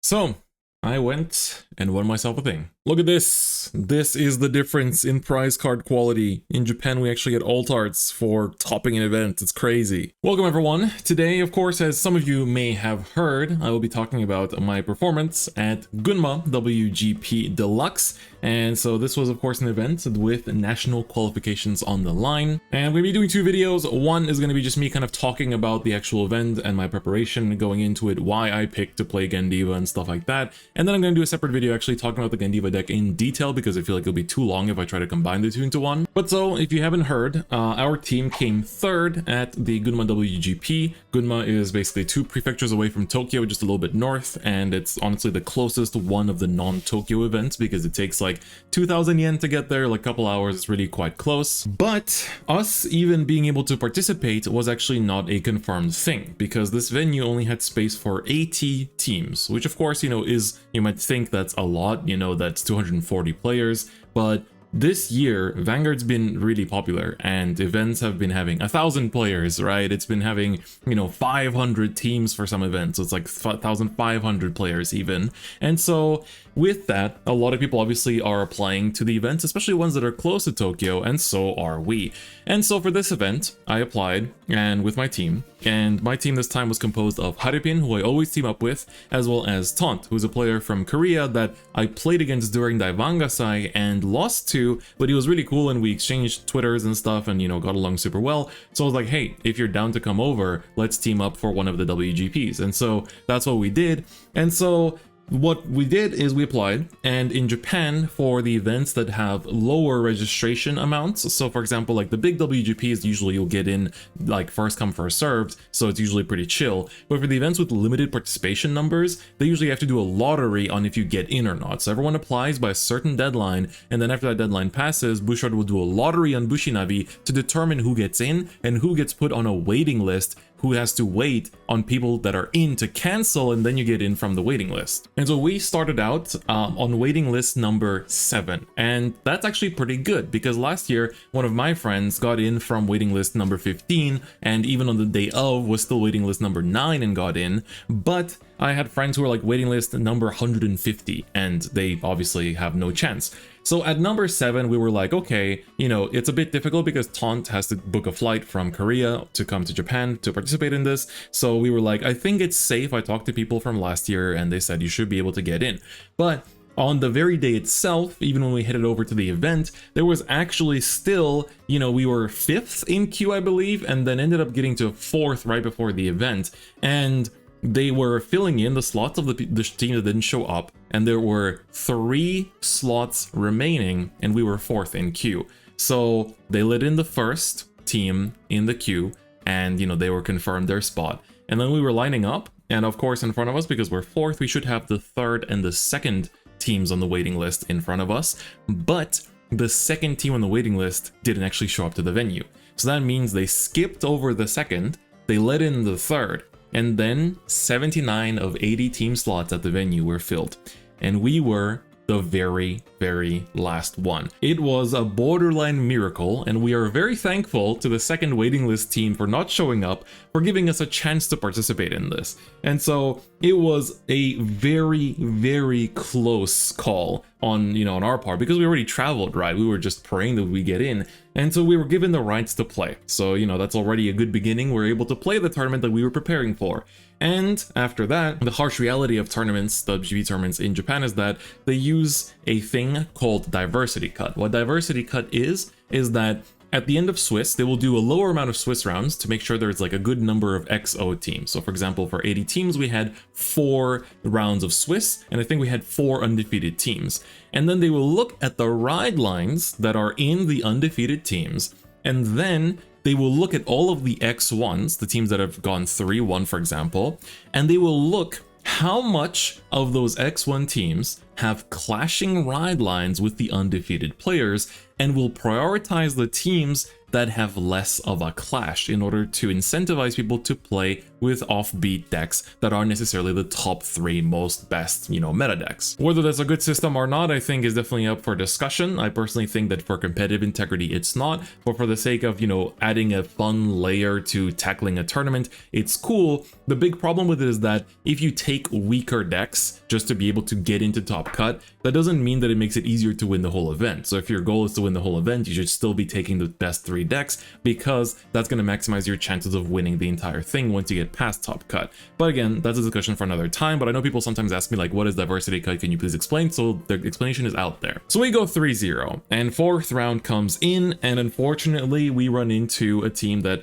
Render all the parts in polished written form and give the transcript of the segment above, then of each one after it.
So I went and won myself a thing. Look at this. This is the difference in prize card quality. In Japan, we actually get alt arts for topping an event. It's crazy. Welcome everyone. Today, of course, as some of you may have heard, I will be talking about my performance at Gunma WGP Deluxe. And so this was, of course, an event with national qualifications on the line. And we're going to be doing two videos. One is going to be just me kind of talking about the actual event and my preparation, going into it, why I picked to play Gandiva and stuff like that. And then I'm going to do a separate video actually talking about the Gandiva deck in detail, because I feel like it'll be too long if I try to combine the two into one. But so, if you haven't heard, our team came third at the Gunma WGP. Gunma is basically 2 prefectures away from Tokyo, just a little bit north, and it's honestly the closest one of the non-Tokyo events because it takes like 2,000 yen to get there, like a couple hours. It's really quite close. But us even being able to participate was actually not a confirmed thing, because this venue only had space for 80 teams, which of course, you might think that's a lot, that's 240 players, but this year, Vanguard's been really popular and events have been having 1,000 players, right? It's been having, 500 teams for some events. So it's like 1,500 players even. And so with that, a lot of people obviously are applying to the events, especially ones that are close to Tokyo, and so are we. And so for this event, I applied and with my team, and my team this time was composed of Haripin, who I always team up with, as well as Taunt, who's a player from Korea that I played against during Daivangasai and lost to, but he was really cool and we exchanged Twitters and stuff and, got along super well. So I was like, hey, if you're down to come over, let's team up for one of the WGPs. And so that's what we did. And so what we did is we applied, and in Japan, for the events that have lower registration amounts, so for example, like the big WGPs, usually you'll get in like first come first served, so it's usually pretty chill. But for the events with limited participation numbers, they usually have to do a lottery on if you get in or not. So everyone applies by a certain deadline, and then after that deadline passes, Bushard will do a lottery on Bushinavi to determine who gets in and who gets put on a waiting list, who has to wait on people that are in to cancel, and then you get in from the waiting list. And so we started out on waiting list number 7, and that's actually pretty good, because last year one of my friends got in from waiting list number 15, and even on the day of was still waiting list number 9 and got in. But I had friends who were like waiting list number 150, and they obviously have no chance. So at number 7, we were like, okay, it's a bit difficult because Taunt has to book a flight from Korea to come to Japan to participate in this. So we were like, I think it's safe. I talked to people from last year and they said you should be able to get in. But on the very day itself, even when we headed over to the event, there was actually still, we were 5th in queue, I believe, and then ended up getting to 4th right before the event. And they were filling in the slots of the team that didn't show up, and there were 3 slots remaining, and we were 4th in queue. So they let in the first team in the queue, and they were confirmed their spot. And then we were lining up, and of course in front of us, because we're 4th, we should have the 3rd and the 2nd teams on the waiting list in front of us. But the 2nd team on the waiting list didn't actually show up to the venue. So that means they skipped over the 2nd, they let in the 3rd, and then 79 of 80 team slots at the venue were filled. And we were the very, very last one. It was a borderline miracle, and we are very thankful to the 2nd waiting list team for not showing up, for giving us a chance to participate in this. And so it was a very, very close call on, on our part, because we already traveled, right? We were just praying that we get in. And so we were given the rights to play. So, that's already a good beginning. We're able to play the tournament that we were preparing for. And after that, the harsh reality of tournaments, WGP tournaments in Japan, is that they use a thing called diversity cut. What diversity cut is that at the end of Swiss, they will do a lower amount of Swiss rounds to make sure there's like a good number of XO teams. So for example, for 80 teams, we had 4 rounds of Swiss, and I think we had 4 undefeated teams. And then they will look at the ride lines that are in the undefeated teams, and then they will look at all of the X1s, the teams that have gone 3-1, for example, and they will look how much of those X1 teams have clashing ride lines with the undefeated players and will prioritize the teams that have less of a clash in order to incentivize people to play with offbeat decks that aren't necessarily the top 3 most best, meta decks. Whether that's a good system or not, I think is definitely up for discussion. I personally think that for competitive integrity, it's not, but for the sake of, adding a fun layer to tackling a tournament, it's cool. The big problem with it is that if you take weaker decks just to be able to get into top cut, that doesn't mean that it makes it easier to win the whole event. So if your goal is to win the whole event, you should still be taking the best 3 decks, because that's going to maximize your chances of winning the entire thing once you get past top cut. But again, that's a discussion for another time. But I know people sometimes ask me like, what is diversity cut? Can you please explain? So the explanation is out there. So we go 3-0 and 4th round comes in, and unfortunately we run into a team that,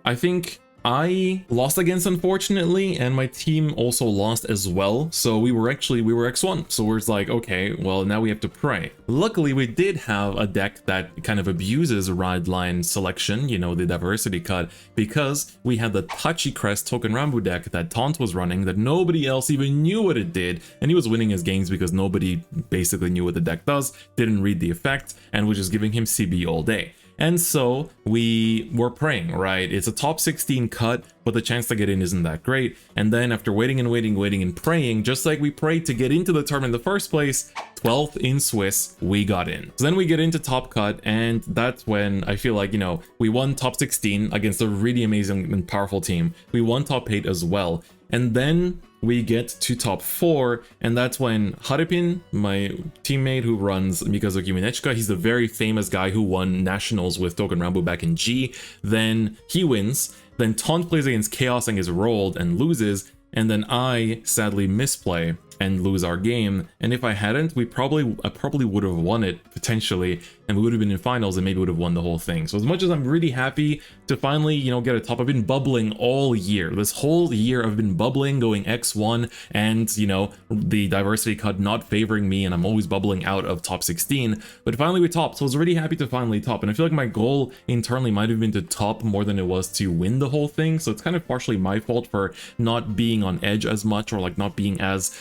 I think I lost against, unfortunately, and my team also lost as well. So we were X1. So we're like, okay, well, now we have to pray. Luckily, we did have a deck that kind of abuses ride line selection, the diversity cut, because we had the Touchy Crest Token Rambu deck that Taunt was running that nobody else even knew what it did. And he was winning his games because nobody basically knew what the deck does, didn't read the effect, and was just giving him CB all day. And so we were praying, right? It's a top 16 cut, but the chance to get in isn't that great. And then after waiting and praying, just like we prayed to get into the tournament in the first place, 12th in Swiss, we got in. So then we get into top cut, and that's when I feel like, we won top 16 against a really amazing and powerful team. We won top 8 as well. And then we get to top 4, and that's when Haripin, my teammate who runs Mikazuki Minechika, he's the very famous guy who won nationals with Token Rambu back in G, then he wins, then Taunt plays against Chaos and is rolled and loses, and then I sadly misplay and lose our game. And if I hadn't, I probably would have won it potentially, and we would have been in finals and maybe would have won the whole thing. So as much as I'm really happy to finally, get a top, I've been bubbling all year. This whole year I've been bubbling, going X1, and the diversity cut not favoring me, and I'm always bubbling out of top 16. But finally we topped, so I was really happy to finally top. And I feel like my goal internally might have been to top more than it was to win the whole thing. So it's kind of partially my fault for not being on edge as much, or like not being as,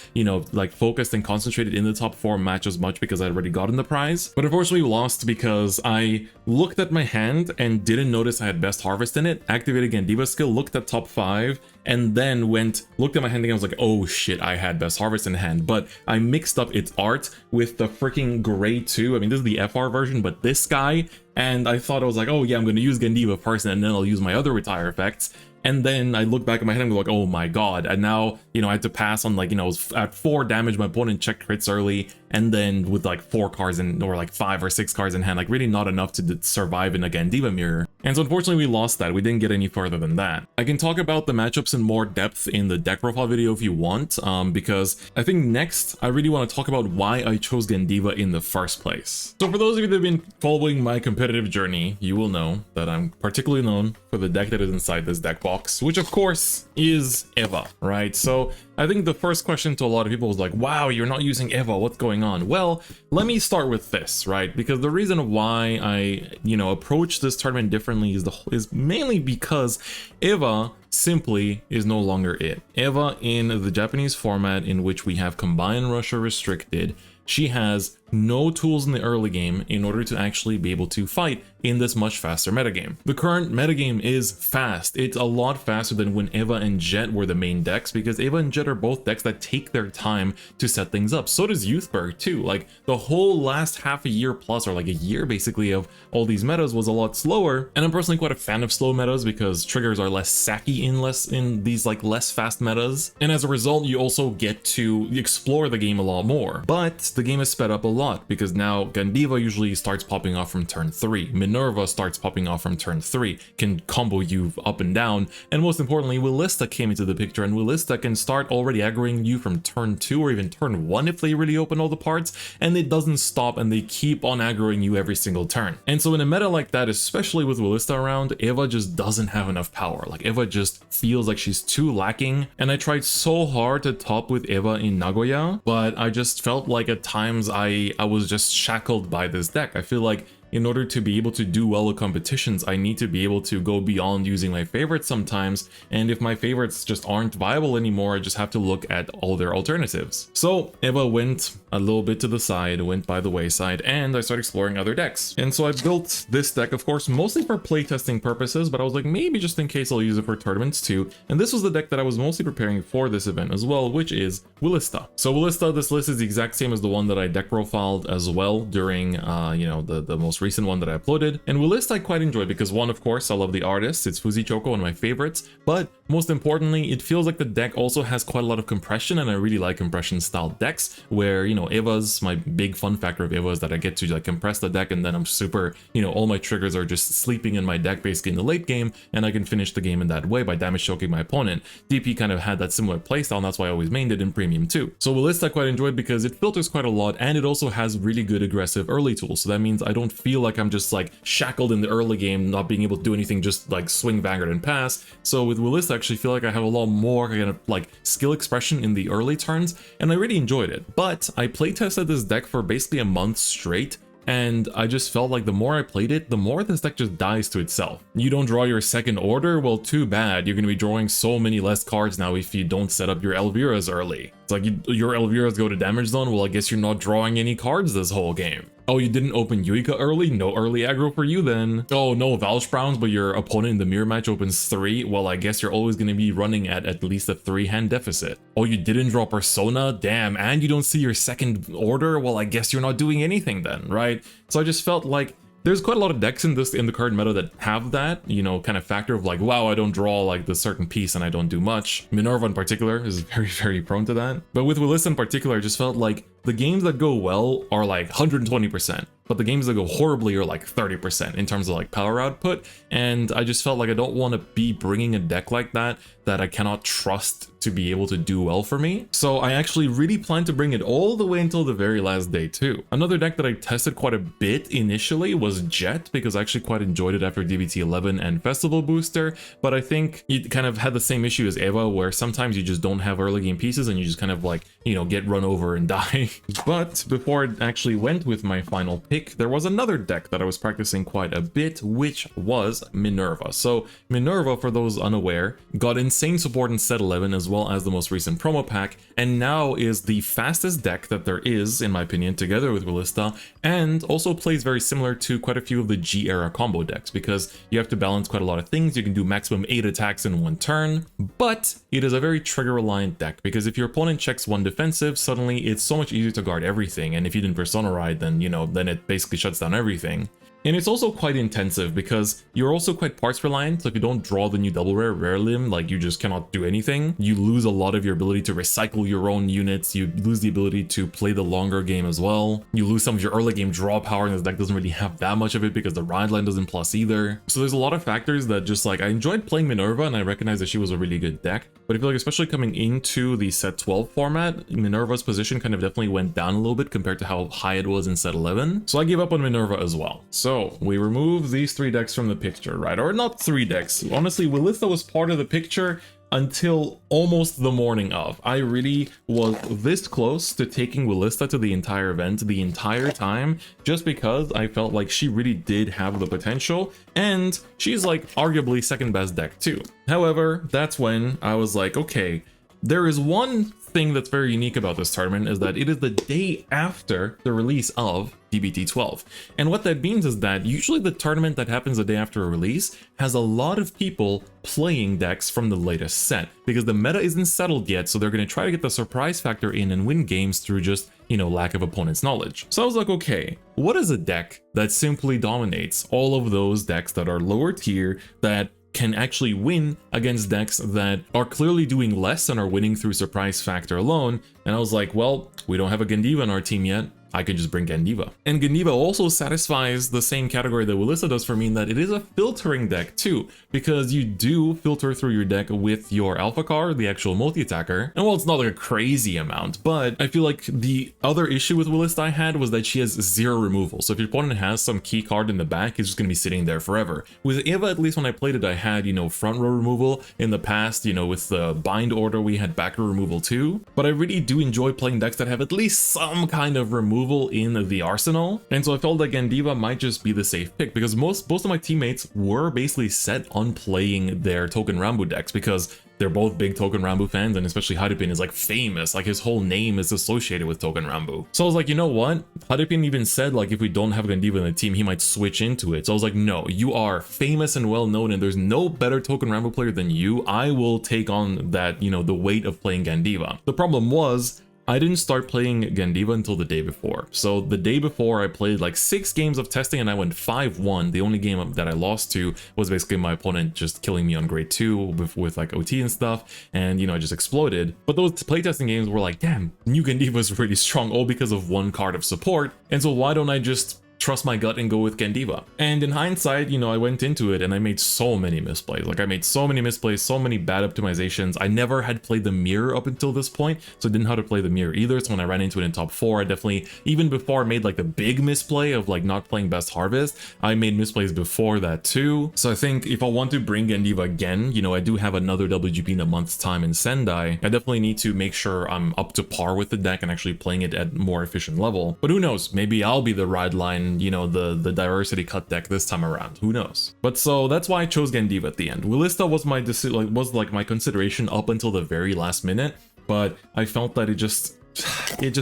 focused and concentrated in the top 4 match as much, because I already gotten the prize. But unfortunately we lost because I looked at my hand and didn't notice I had best harvest in it, activated Gandiva skill, looked at top 5, and then looked at my hand again. I was like, oh shit, I had best harvest in hand. But I mixed up its art with the freaking gray 2. I mean, this is the FR version, but this guy, and I thought I was like, oh yeah, I'm going to use Gandiva first, and then I'll use my other retire effects. And then I look back at my head and go like, oh my god. And now, I had to pass on at 4 damage, my opponent checked crits early, and then with 4 cards or 5 or 6 cards in hand, really not enough to survive in a Gandiva mirror. And so unfortunately we lost that. We didn't get any further than that. I can talk about the matchups in more depth in the deck profile video if you want, because I think next I really want to talk about why I chose Gandiva in the first place. So for those of you that have been following my competitive journey, you will know that I'm particularly known for the deck that is inside this deck box, which of course is Eva, right? So I think the first question to a lot of people was like, wow, you're not using Eva, what's going on? Well, let me start with this, right? Because the reason why I, approach this tournament differently is mainly because Eva simply is no longer it. Eva in the Japanese format, in which we have Combined Russia restricted, she has no tools in the early game in order to actually be able to fight in this much faster metagame. The current metagame is fast. It's a lot faster than when Eva and Jet were the main decks, because Eva and Jet are both decks that take their time to set things up. So does Youthberg too. The whole last half a year plus, or a year basically, of all these metas was a lot slower. And I'm personally quite a fan of slow metas because triggers are less sacky in these less fast metas. And as a result, you also get to explore the game a lot more. But the game is sped up a lot, because now Gandiva usually starts popping off from turn 3. Minerva starts popping off from turn 3, can combo you up and down, and most importantly, Willista came into the picture, and Willista can start already aggroing you from turn 2 or even turn 1 if they really open all the parts, and it doesn't stop, and they keep on aggroing you every single turn. And so in a meta like that, especially with Willista around, Eva just doesn't have enough power. Eva just feels like she's too lacking, and I tried so hard to top with Eva in Nagoya, but I just felt like at times I was just shackled by this deck. I feel like in order to be able to do well at competitions, I need to be able to go beyond using my favorites sometimes, and if my favorites just aren't viable anymore, I just have to look at all their alternatives. So Eva went a little bit to the side, went by the wayside, and I started exploring other decks. And so I built this deck, of course, mostly for playtesting purposes, but I was like, maybe just in case I'll use it for tournaments too. And this was the deck that I was mostly preparing for this event as well, which is Willista. So Willista, this list is the exact same as the one that I deck profiled as well during, the most recent one that I uploaded. And Willista I quite enjoy because one, of course, I love the artist. It's Fuzzy Choco, one of my favorites. But most importantly, it feels like the deck also has quite a lot of compression, and I really like compression style decks where, Eva's, my big fun factor of Eva is that I get to like compress the deck and then I'm super, all my triggers are just sleeping in my deck basically in the late game, and I can finish the game in that way by damage choking my opponent. DP kind of had that similar playstyle, and that's why I always mained it in Premium too. So Willista I quite enjoyed because it filters quite a lot, and it also has really good aggressive early tools. So that means I don't feel like I'm just like shackled in the early game, not being able to do anything, just like swing Vanguard and pass. So with Willista I actually feel like I have a lot more kind of like skill expression in the early turns, and I really enjoyed it. But I playtested this deck for basically a month straight, and I just felt like the more I played it, the more this deck just dies to itself. You don't draw your second order? Well, too bad. You're going to be drawing so many less cards now if you don't set up your Elviras early. It's like your Elviras go to damage zone, well, I guess you're not drawing any cards this whole game. Oh, you didn't open Yuika early? No early aggro for you then. Oh, no Valsbrowns, but your opponent in the mirror match opens 3? Well, I guess you're always going to be running at least a 3-hand deficit. Oh, you didn't draw Persona? Damn, and you don't see your second order? Well, I guess you're not doing anything then, right? So I just felt like there's quite a lot of decks in the current meta that have that, kind of factor of like, wow, I don't draw like the certain piece and I don't do much. Minerva in particular is very, very prone to that. But with Willista in particular, I just felt like the games that go well are like 120%, but the games that go horribly are like 30% in terms of like power output. And I just felt like I don't want to be bringing a deck like that I cannot trust to be able to do well for me. So I actually really plan to bring it all the way until the very last day too. Another deck that I tested quite a bit initially was Jet, because I actually quite enjoyed it after DBT 11 and Festival Booster, but I think it kind of had the same issue as Eva, where sometimes you just don't have early game pieces and you just kind of like, get run over and die. But before I actually went with my final pick, there was another deck that I was practicing quite a bit, which was Minerva. So Minerva, for those unaware, got insane support in set 11 as well as the most recent promo pack, and now is the fastest deck that there is, in my opinion, together with Willista, and also plays very similar to quite a few of the G era combo decks, because you have to balance quite a lot of things. You can do maximum 8 attacks in one turn, but it is a very trigger reliant deck, because if your opponent checks 1 defensive, suddenly it's so much easier to guard everything, and if you didn't Persona Ride, then then it basically shuts down everything. And it's also quite intensive because you're also quite parts reliant. So if you don't draw the new double rare limb, like you just cannot do anything. You lose a lot of your ability to recycle your own units. You lose the ability to play the longer game as well. You lose some of your early game draw power, and this deck doesn't really have that much of it because the ride line doesn't plus either. So there's a lot of factors that just like, I enjoyed playing Minerva and I recognize that she was a really good deck, but I feel like especially coming into the set 12 format, Minerva's position kind of definitely went down a little bit compared to how high it was in set 11. So I gave up on Minerva as well. So we remove these 3 decks from the picture, right? Or not 3 decks. Honestly, Willista was part of the picture until almost the morning of. I really was this close to taking Willista to the entire event the entire time, just because I felt like she really did have the potential, and she's like arguably second best deck too. However, that's when I was like, okay, there is one thing that's very unique about this tournament, is that it is the day after the release of DBT 12. And what that means is that usually the tournament that happens the day after a release has a lot of people playing decks from the latest set, because the meta isn't settled yet, so they're going to try to get the surprise factor in and win games through just, lack of opponent's knowledge. So I was like, okay, what is a deck that simply dominates all of those decks that are lower tier, that can actually win against decks that are clearly doing less and are winning through surprise factor alone? And I was like, well, we don't have a Gandiva on our team yet. I could just bring Gandiva. And Gandiva also satisfies the same category that Willista does for me, in that it is a filtering deck too, because you do filter through your deck with your Alpha card, the actual multi-attacker. And while it's not like a crazy amount, but I feel like the other issue with Willista I had was that she has 0 removal. So if your opponent has some key card in the back, it's just gonna be sitting there forever. With Eva, at least when I played it, I had, front row removal. In the past, with the bind order, we had back row removal too. But I really do enjoy playing decks that have at least some kind of removal removal in the arsenal. And so I felt like Gandiva might just be the safe pick because most of my teammates were basically set on playing their Token Rambo decks because they're both big Token Rambo fans, and especially Hadipin is like famous, like his whole name is associated with Token Rambo. So I was like, you know what? Hadipin even said like if we don't have Gandiva in the team, he might switch into it. So I was like, no, you are famous and well known and there's no better Token Rambo player than you. I will take on that, you know, the weight of playing Gandiva. The problem was, I didn't start playing Gandiva until the day before. So the day before I played like 6 games of testing and I went 5-1. The only game that I lost to was basically my opponent just killing me on grade 2 with like OT and stuff. And you know, I just exploded. But those playtesting games were like, damn, new Gandiva is really strong, all because of one card of support. And so why don't I just trust my gut and go with Gandiva? And in hindsight, you know, I went into it and I made so many misplays. Like I made so many misplays, so many bad optimizations. I never had played the mirror up until this point, so I didn't know how to play the mirror either. So when I ran into it in top 4, I definitely, even before I made like the big misplay of like not playing Best Harvest, I made misplays before that too. So I think if I want to bring Gandiva again, you know, I do have another WGP in a month's time in Sendai. I definitely need to make sure I'm up to par with the deck and actually playing it at more efficient level. But who knows, maybe I'll be the ride line, you know, the diversity cut deck this time around. Who knows? But so that's why I chose Gandiva at the end. Willista was my consideration up until the very last minute, but I felt that it just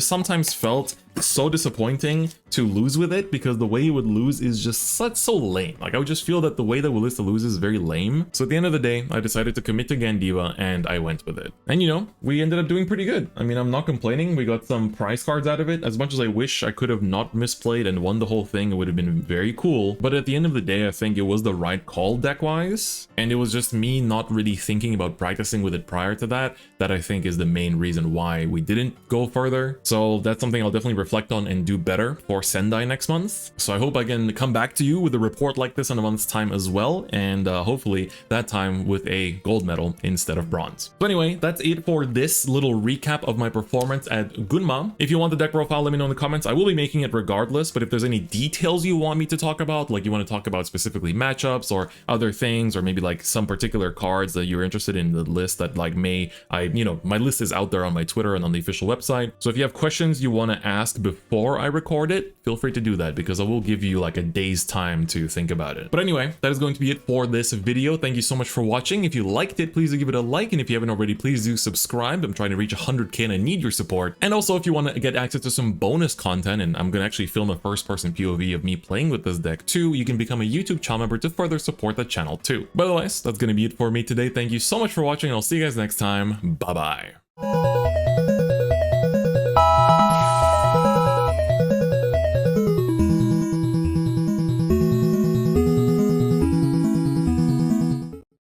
sometimes felt so disappointing to lose with it because the way he would lose is just so lame. Like I would just feel that the way that Willista loses is very lame. So at the end of the day, I decided to commit to Gandiva and I went with it. And you know, we ended up doing pretty good. I mean, I'm not complaining. We got some prize cards out of it. As much as I wish I could have not misplayed and won the whole thing, it would have been very cool. But at the end of the day, I think it was the right call deck-wise. And it was just me not really thinking about practicing with it prior to that I think is the main reason why we didn't go further. So that's something I'll definitely reflect on and do better for Sendai next month. So I hope I can come back to you with a report like this in a month's time as well, and hopefully that time with a gold medal instead of bronze. So anyway, that's it for this little recap of my performance at Gunma. If you want the deck profile, let me know in the comments. I will be making it regardless, but if there's any details you want me to talk about, like you want to talk about specifically matchups or other things, or maybe like some particular cards that you're interested in the list that like my list is out there on my Twitter and on the official website. So if you have questions you want to ask before I record it, feel free to do that because I will give you like a day's time to think about it. But anyway, that is going to be it for this video. Thank you so much for watching. If you liked it, please do give it a like, and if you haven't already, please do subscribe. I'm trying to reach 100k and I need your support. And also, if you want to get access to some bonus content, and I'm going to actually film a first-person POV of me playing with this deck too, you can become a YouTube channel member to further support the channel too. But otherwise, that's going to be it for me today. Thank you so much for watching, and I'll see you guys next time. Bye-bye.